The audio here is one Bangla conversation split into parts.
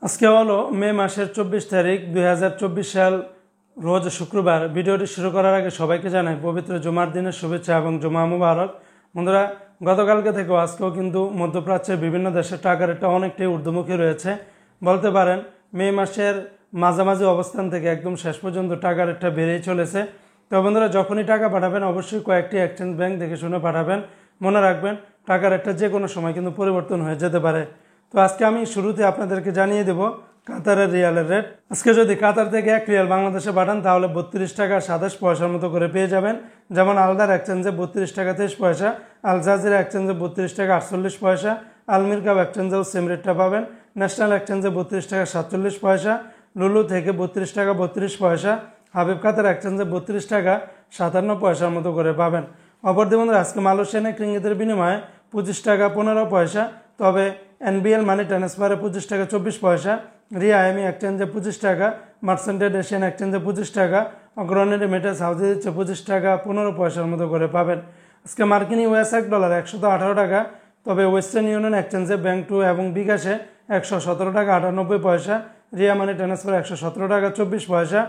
আজকে হলো মে মাসের 24 তারিখ 2024 সাল, রোজ শুক্রবার। ভিডিওটি শুরু করার আগে সবাইকে জানাই পবিত্র জুমার দিনের শুভেচ্ছা এবং জুমা মুবারক। বন্ধুরা, গতকালকে থেকেও আজকেও কিন্তু মধ্যপ্রাচ্যের বিভিন্ন দেশের টাকার রেটটা অনেকটাই ঊর্ধ্বমুখী রয়েছে। বলতে পারেন মে মাসের মাঝামাঝি অবস্থান থেকে একদম শেষ পর্যন্ত টাকার রেটটা বেড়েই চলেছে। তো বন্ধুরা, যখনই টাকা পাঠাবেন অবশ্যই কয়েকটি এক্সচেঞ্জ ব্যাংক দেখে শুনে পাঠাবেন। মনে রাখবেন টাকার রেটটা যে কোনো সময় কিন্তু পরিবর্তন হয়ে যেতে পারে। তো আজকে আমি শুরুতে আপনাদেরকে জানিয়ে দেব কাতারের রিয়ালের রেট। আজকে যদি কাতার থেকে 1 রিয়াল বাংলাদেশে পাঠান তাহলে 32 টাকা 27 পয়সার মতো করে পেয়ে যাবেন। যেমন আলদার এক্সচেঞ্জে 32 টাকা 23 পয়সা, আল জাজিরা এক্সচেঞ্জে 32 টাকা 48 পয়সা, আলমির কাব এক্সচেঞ্জেও সেম রেটটা পাবেন। ন্যাশনাল এক্সচেঞ্জে 32 টাকা 47 পয়সা, লুলু থেকে 32 টাকা 32 পয়সা, হাবিব কাতার এক্সচেঞ্জে 32 টাকা 57 পয়সার মতো করে পাবেন। অপরদিকে বন্ধুরা, আজকে মালয়েশিয়ান রিঙ্গিতের বিনিময়ে 25 টাকা 15 পয়সা, তবে এনবিএল মানি ট্রান্সফারে 25 টাকা 24 পয়সা, রিয়া আইএমই এক্সচেঞ্জে 25 টাকা, মার্সেন্টেড এশিয়ান এক্সচেঞ্জে 25 টাকা, অগ্রণী রেমিটেন্স হাউসে দিচ্ছে 25 টাকা 15 পয়সার মতো করে পাবেন। আজকে মার্কিন ইউএস $1 118 টাকা, তবে ওয়েস্টার্ন ইউনিয়ন এক্সচেঞ্জে ব্যাংক টু এবং বিকাশে 117 টাকা 98 পয়সা, রিয়া মানি ট্রান্সফার 117 টাকা 24 পয়সা,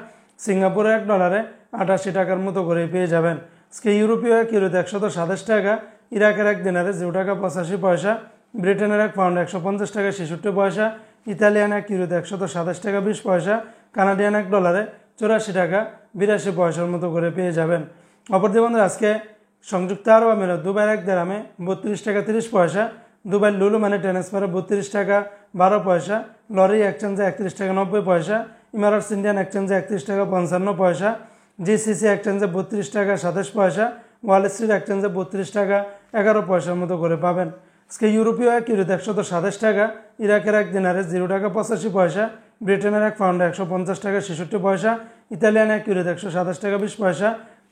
সিঙ্গাপুরে $1 88 টাকার মতো করে পেয়ে যাবেন। আজকে ইউরোপীয় এক ইউরোতে 127 টাকা, ইরাকের এক দিনারে 0 টাকা 85 পয়সা, ব্রিটেনের এক পাউন্ড 150 টাকা 66 পয়সা, ইতালিয়ান এক ইউরোতে 127 টাকা 20 পয়সা, কানাডিয়ান $1 84 টাকা 82 পয়সার মতো করে পেয়ে যাবেন। অপরদিকে বন্ধুরা, আজকে সংযুক্ত আরব আমিরাত দুবাইয়ের এক দিরহামে 32 টাকা 30 পয়সা, দুবাই লুলু মানি ট্রান্সফারে 32 টাকা 12 পয়সা, লরি এক্সচেঞ্জে 31 টাকা 90 পয়সা, ইমারাটস ইন্ডিয়ান এক্সচেঞ্জে 31 টাকা 55 পয়সা, জিসিসি এক্সচেঞ্জে 32 টাকা 27 পয়সা, ওয়াল স্ট্রিট এক্সচেঞ্জে 32 টাকা 11 পয়সার মতো করে পাবেন। আজকে ইউরোপীয় এক ইউরোতে 127 টাকা, ইরাকের এক দিনারে 0 টাকা 85 পয়সা, ব্রিটেনের এক পাউন্ডে 150 টাকা 66 পয়সা, ইতালিয়ান এক ইউরোতে 127 টাকা 20 পয়সা,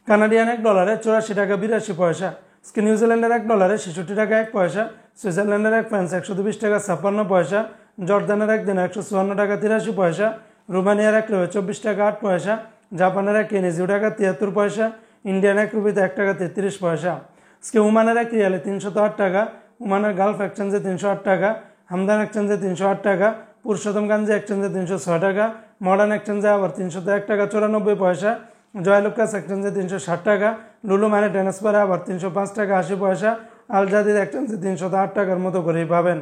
কানাডিয়ান $1 84 টাকা 82 পয়সা, আজকে নিউজিল্যান্ডের $1 66 টাকা 1 পয়সা, সুইজারল্যান্ডের এক ফ্রান্স 120 টাকা 56 পয়সা, জর্দানের এক দিন 154 টাকা 83 পয়সা, রোমানিয়ার এক রুপি 24 টাকা 8 পয়সা, জাপানের এক ইয়েনে 0 টাকা 73 পয়সা, ইন্ডিয়ান এক রুপিতে 1 টাকা 33 পয়সা। আজকে ওমানের এক রিয়ালে 308 টাকা, ওমানের গালফ এক্সচেঞ্জে 308 টাকা, হামদান এক্সচেঞ্জে 308 টাকা, পুরুষোত্তমগঞ্জ এক্সচেঞ্জে 306 টাকা, মডার্ন এক্সচেঞ্জে আবার 301 টাকা 94 পয়সা, জয়লুকাস এক্সচেঞ্জে 360 টাকা, লুলু মানি ট্রান্সফারে আবার 305 টাকা 80 পয়সা, আল জাদিদ এক্সচেঞ্জে 308 টাকার মতো করেই পাবেন।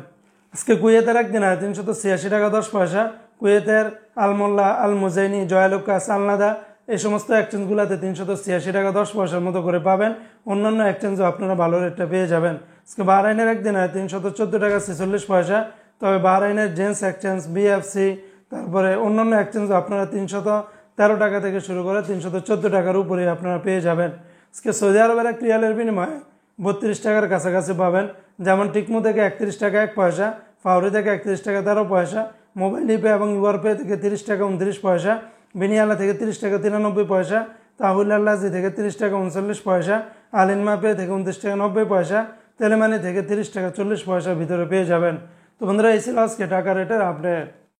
আজকে কুয়েতের এক দিন 386 টাকা 10 পয়সা, কুয়েতের আলমোল্লা, আল মুজাইনি, জয়লুকাস, আলনাদা এই সমস্ত এক্সচেঞ্জগুলোতে 386 টাকা 10 পয়সার মতো করে পাবেন। অন্যান্য এক্সচেঞ্জও আপনারা ভালো রেটটা পেয়ে যাবেন। আজকে বাহরাইনের এক দিন 314 টাকা 46 পয়সা, তবে বাহরাইনের জেন্স এক্সচেঞ্জ, বিএফসি, তারপরে অন্যান্য এক্সচেঞ্জও আপনারা 313 টাকা থেকে শুরু করে 314 টাকার উপরে আপনারা পেয়ে যাবেন। আজকে সৌদি আরবের এক রিয়ালের বিনিময়ে 32 টাকার কাছাকাছি পাবেন। যেমন টিকমো থেকে 31 টাকা 1 পয়সা, ফাউরি থেকে 31 টাকা 13 পয়সা, মোবাইল পে এবং ইউআরপে থেকে 30 টাকা 29 পয়সা, বিনিয়ালা থেকে 30 টাকা 93 পয়সা, তাহুল আল্লাজি থেকে 30 টাকা 39 পয়সা, আলিনমা পে থেকে 29 টাকা 90 পয়সা, তেলেমানি থেকে 30 টাকা 40 পয়সার ভিতরে পেয়ে যাবেন। তো বন্ধুরা, এই ছিল আজকে টাকা রেটের আপডেট।